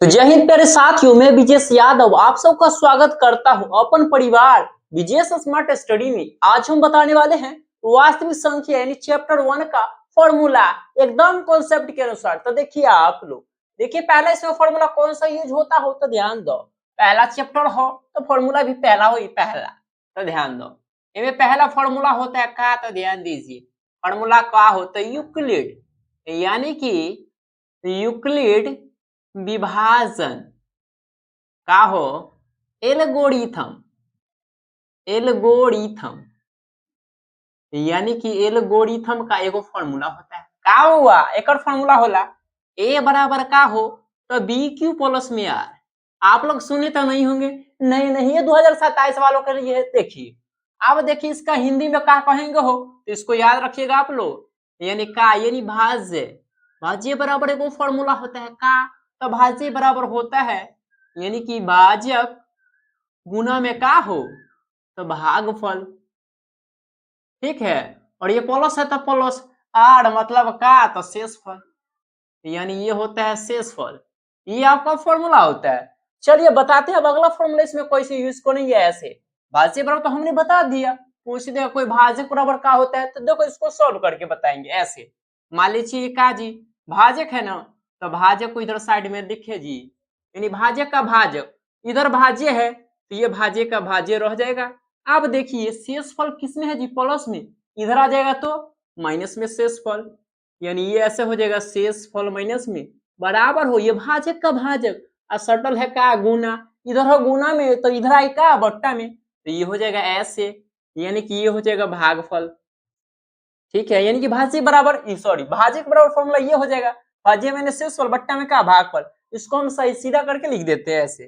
तो जय हिंद प्यारे साथियों, मैं विजेश यादव आप सबका स्वागत करता हूं अपन परिवार विजेश स्मार्ट स्टडी में। आज हम बताने वाले हैं वास्तविक संख्या यानी चैप्टर 1 का फॉर्मूला एकदम कॉन्सेप्ट के अनुसार। तो देखिए आप लोग, देखिए पहला इसमें फॉर्मूला कौन सा यूज होता हो तो ध्यान दो। पहला चैप्टर हो तो फॉर्मूला भी पहला हो ही पहला, तो ध्यान दो। इनमें पहला फॉर्मूला होता है का, तो ध्यान दीजिए। फॉर्मूला का होता है यूक्लिड, यानी कि यूक्लिड विभाजन का हो एल्गोरिथम। एल्गोरिथम यानी कि एल्गोरिथम का एगो फॉर्मूला होता है। का हुआ एक फॉर्मूला होला ए बराबर का हो तो बी क्यू प्लस में आर। आप लोग सुने तो नहीं होंगे, नहीं नहीं ये 2027 वालों के लिए है। देखिए अब देखिए इसका हिंदी में क्या कहेंगे हो तो इसको याद रखिएगा आप लोग। यानी का यानी भाज्य, भाज्य बराबर एगो फॉर्मूला होता है का, तो भाज्य बराबर होता है यानी कि भाजक गुना में का हो तो भागफल। ठीक है, और ये प्लस है तो प्लस आर मतलब का तो शेषफल, यानी ये होता है शेषफल। ये आपका फॉर्मूला होता है। चलिए बताते हैं अब अगला फॉर्मूला इसमें कैसे यूज करेंगे। ऐसे भाज्य बराबर तो हमने बता दिया, पूछ दिया कोई भाजक बराबर का होता है तो देखो इसको सॉल्व करके बताएंगे। ऐसे मान लीजिए का जी भाजक है ना, तो भाजक को इधर साइड में लिखे जी, यानी भाजक का भाजक इधर भाज्य है तो ये भाज्य का भाज्य रह जाएगा। अब देखिए शेषफल किसमें है जी, प्लस में, इधर आ जाएगा तो माइनस में शेषफल, यानी ये ऐसे हो जाएगा शेषफल माइनस में बराबर हो ये भाजक का भाजक और सटल है का गुना, इधर हो गुना में तो इधर आई का बट्टा में, तो ये हो जाएगा ऐसे, यानी कि ये हो जाएगा भागफल। ठीक है, यानी कि भाज्य बराबर सॉरी भाज्य बराबर फॉर्मूला ये हो जाएगा भाज्य मैंने शेषफल बट्टा में का भागफल। इसको हम सही सीधा करके लिख देते हैं ऐसे।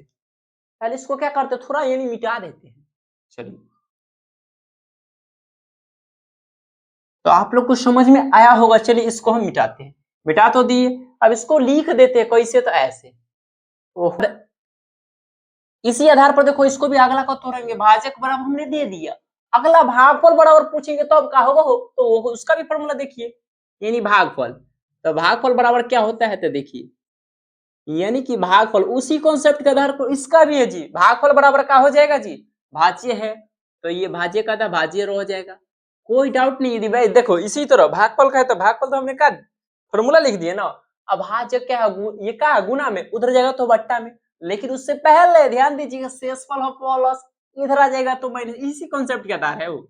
पहले इसको क्या करते हैं थोड़ा यानी मिटा देते हैं। चलिए तो आप लोग को समझ में आया होगा। चलिए इसको हम मिटाते हैं, मिटा तो दिए, अब इसको लिख देते हैं कैसे तो ऐसे। इसी आधार पर देखो इसको भी अगला को तोड़ेंगे, भाजक बराबर हमने दे दिया, अगला भागफल बराबर पूछेंगे तो अब क्या होगा हो तो वो उसका भी फॉर्मूला देखिए, यानी भागफल। तो भागफल बराबर क्या होता है तो देखिए, यानी कि भागफल उसी कॉन्सेप्ट के आधार पर इसका भी है जी, भागफल बराबर क्या हो जाएगा जी, भाज्य है तो ये भाज्य का था भाज्य हो जाएगा। कोई डाउट नहीं यदि भाई देखो इसी तरह भागफल का है तो भागफल तो हमने क्या फॉर्मूला लिख दिया ना। अब भाज्य क्या है ये क्या है गुना में, उधर जाएगा तो बट्टा में, लेकिन उससे पहले ध्यान दीजिएगा शेषफल हो प्लस, इधर आ जाएगा तो माइनस, इसी कॉन्सेप्ट के आधार है वो।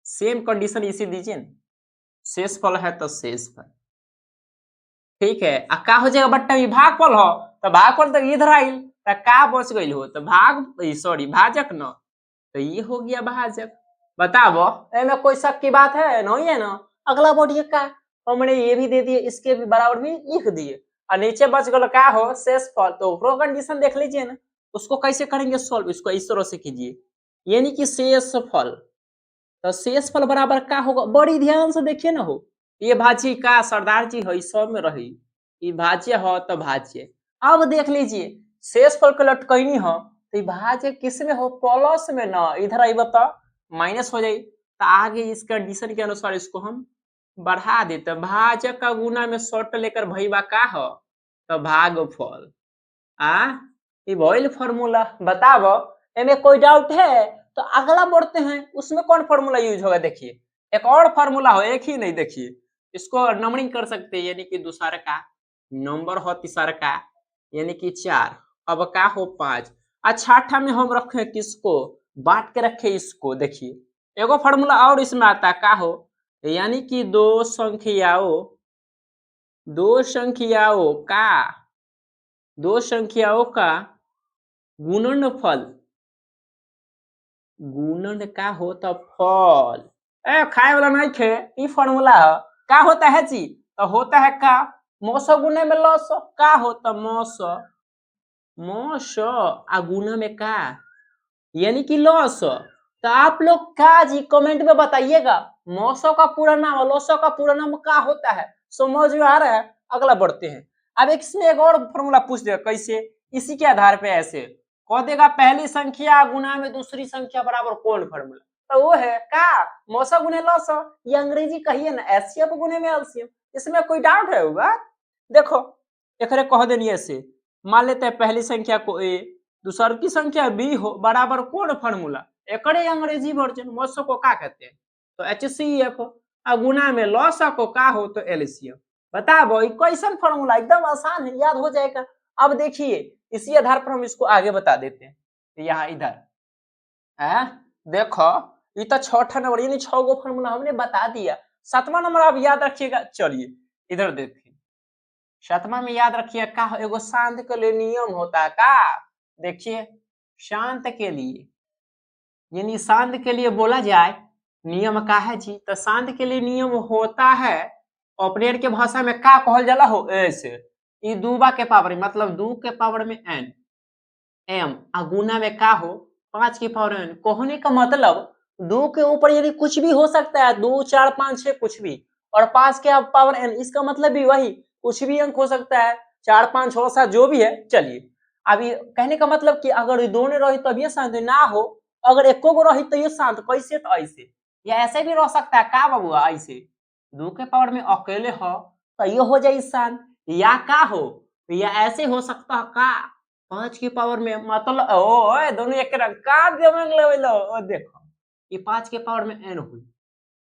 सेम कंडीशन इसी दीजिए ना, शेषफल है तो शेषफल। ठीक है, आ का हो जाएगा बट्टा में भागफल हो तो भागफल तो इधर आइल तो का बच गई हो तो भाग सॉरी भाजक न, तो ये हो गया भाजक। बताओ इसमें कोई शक की बात है नहीं है ना। अगला बढ़िए का हमने ये भी दे दिए, इसके भी बराबर भी लिख दिए और नीचे बच गल का हो शेषफल, तो ओकरो कंडीशन देख लीजिए ना। उसको कैसे करेंगे सॉल्व, इसको इस तरह से कीजिए, यानी कि शेषफल, तो शेषफल बराबर का होगा बड़ी ध्यान से देखिए ना हो, ये भाज्य का सरदार जी है सब में रही, ये भाज्य हो तो भाज्य। अब देख लीजिए शेषफल के लटकनी हो तो भाज्य किस में हो प्लस में ना, इधर आई बता माइनस हो जाए तो आगे इस कंडीशन के अनुसार इसको हम बढ़ा देते, भाजक का गुना में शॉर्ट लेकर भईबा का हो तो भागफल। आ ये वही फॉर्मूला बताओ, इनमें कोई डाउट है तो अगला बढ़ते हैं, उसमें कौन फॉर्मूला यूज होगा देखिए। एक और फॉर्मूला हो, एक ही नहीं, देखिए इसको नंबरिंग कर सकते हैं, यानी कि दूसरा का नंबर हो तीसरा का, यानी कि 4, अब का हो 5, छठा में हम रखे किसको बांट के रखे इसको। देखिए एगो फॉर्मूला और इसमें आता का हो, यानी कि दो संख्याओं का गुणनफल, गुणन का होता फल। ए खाए वाला नहीं खे, ई फॉर्मूला है। का होता है जी, तो होता है का मौसो गुने में लस, का होता मौसो, मौसो आ गुना में का यानी कि लॉस। तो आप लोग का जी कमेंट में बताइएगा मौसो का पूरा नाम और लॉसो का पूरा नाम क्या होता है, समझ में आ रहा है। अगला बढ़ते हैं, अब इसमें एक और फॉर्मूला पूछ देगा कैसे, इसी के आधार पे ऐसे कह देगा पहली संख्या गुना में दूसरी संख्या बराबर कौन फॉर्मूला, तो वो है का मौसो गुने लॉसो, ये अंग्रेजी कहिए ना एचसीएफ गुने में एलसीएम। इसमें कोई डाउट है होगा। देखो एक कह देनी ऐसे मान लेते हैं पहली संख्या को a, दूसर की संख्या b हो, बराबर कौन फॉर्मूला, एकड़े अंग्रेजी वर्जन मौसो को क्या कहते हैं, तो HCF, और गुना में लॉसा को क्या हो, तो LCM। बताओ क्वेश्चन फॉर्मूला एकदम आसान है, याद हो जाएगा। अब देखिए इसी आधार पर हम इसको आगे बता देते हैं। यहाँ इधर है, देखो ये तो छठा नंबर यानी 6 गो फॉर्मूला हमने बता दिया। 7वां नंबर आप याद रखिएगा। चलिए इधर देखिए, 7वां में याद रखिए का एगो शांत के लिए नियम होता है का, देखिए शांत के लिए, यानी शांत के लिए बोला जाए नियम का है जी, तो शांत के लिए नियम होता है अपने के भाषा में का कहल जाला हो, ऐसे ई दूबा के पावर मतलब 2 के पावर में n m, गुना में का हो 5 की पावर n। कहने का मतलब 2 के ऊपर यदि कुछ भी हो सकता है, 2 4 5 6 कुछ भी, और 5 के पावर n, इसका मतलब भी वही कुछ भी अंक हो सकता है, 4 5 6 7 जो भी है। चलिए अभी कहने का मतलब कि अगर ये दोनों रही तब ये शांत ना हो, अगर एको गो रही तो ये शांत, कैसे, तो ऐसे या ऐसे भी रह सकता है का बबुआ, ऐसे 2 के पावर में अकेले हो तो ये हो जाए शांत, या का हो या ऐसे हो सकता है का 5 की पावर में, मतलब ओ दोनों एक रंग का दिमाग लेवलो, ओ देखो ये 5 के पावर में n हुई,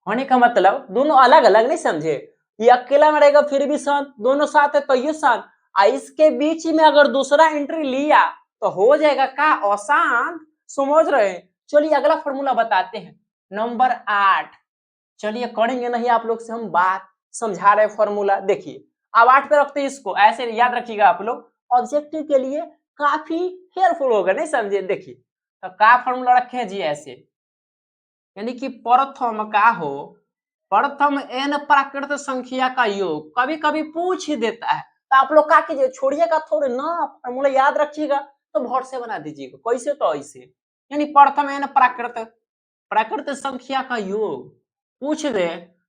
होने का मतलब दोनों अलग अलग नहीं समझे, ये अकेला में रहेगा फिर भी शांत, दोनों साथ है तो ये शांत, इसके बीच में अगर दूसरा एंट्री लिया तो हो जाएगा का अशांत, समझ रहे हैं। चलिए अगला फॉर्मूला बताते हैं, नंबर 8। चलिए करेंगे नहीं आप लोग से हम बात, समझा रहे फॉर्मूला। देखिए अब 8 पे रखते हैं इसको, ऐसे याद रखिएगा आप लोग, ऑब्जेक्टिव के लिए काफी हेल्पफुल होगा, नहीं समझे। देखिए तो का फॉर्मूला रखे हैं जी ऐसे, यानी कि प्रथम का हो, प्रथम n प्राकृत संख्या का योग, कभी कभी पूछ ही देता है तो आप लोग क्या कीजिए, छोड़िएगा थोड़े ना, फॉर्मूला याद रखिएगा तो भर से बना दीजिएगा, कैसे तो ऐसे, यानी प्रथम n प्राकृत संख्या का योग पूछ दे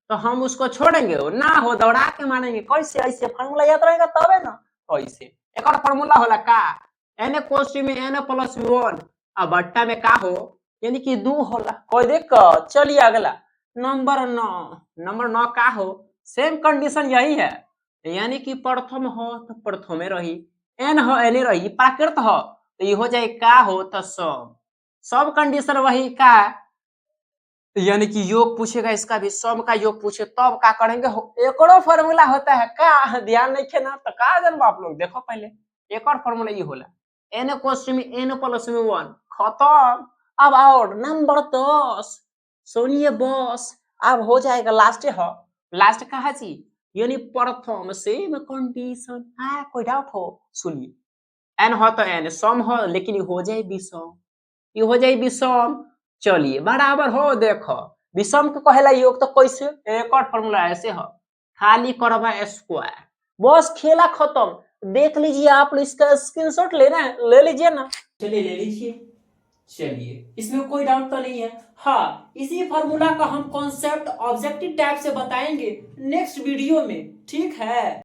तो हम उसको छोड़ेंगे ना हो, दौड़ा के मानेंगे, कैसे ऐसे फॉर्मूला याद रहेगा तबे ना, कैसे। एक और फॉर्मूला होला का n कोष्ठी में n प्लस 1 अब बट्टा में का हो, यानी कि 2 होला, कोई दिक्कत। चलिए अगला नंबर 9, नंबर 9 का हो, सेम कंडीशन यही है, यानी कि प्रथम हो तो प्रथमे रही, n हो n रही, प्राकृत हो तो ये हो जाए का हो तो सब कंडीशन वही का, यानी कि योग पूछेगा इसका भी, सम का योग पूछे तब का करेंगे, एक और फॉर्मूला होता है का, ध्यान नहीं खेना तो का जानब आप लोग, देखो पहले एक और फॉर्मूला ये होला, n कोष्ठी में n प्लस में 1 खत्म। अब और नंबर 10 सुनिए बॉस, अब हो जाएगा लास्ट है, लास्ट का है जी, यानी प्रथम सेम कंडीशन है, कोई डाउट हो, सुनिए n हो तो n सम हो, लेकिन ये हो जाए विषम, ये हो जाए विषम। चलिए बराबर हो, देखो विषम के कहेला योग तो कैसे, एक और फॉर्मूला ऐसे हो, खाली करवा स्क्वायर, बस खेला खत्म। देख लीजिए आप लोग, इसका स्क्रीनशॉट लेना है ले लीजिए ना, चलिए ले लीजिए। चलिए इसमें कोई डाउट तो नहीं है। हाँ, इसी फॉर्मूला का हम कॉन्सेप्ट ऑब्जेक्टिव टाइप से बताएंगे नेक्स्ट वीडियो में, ठीक है।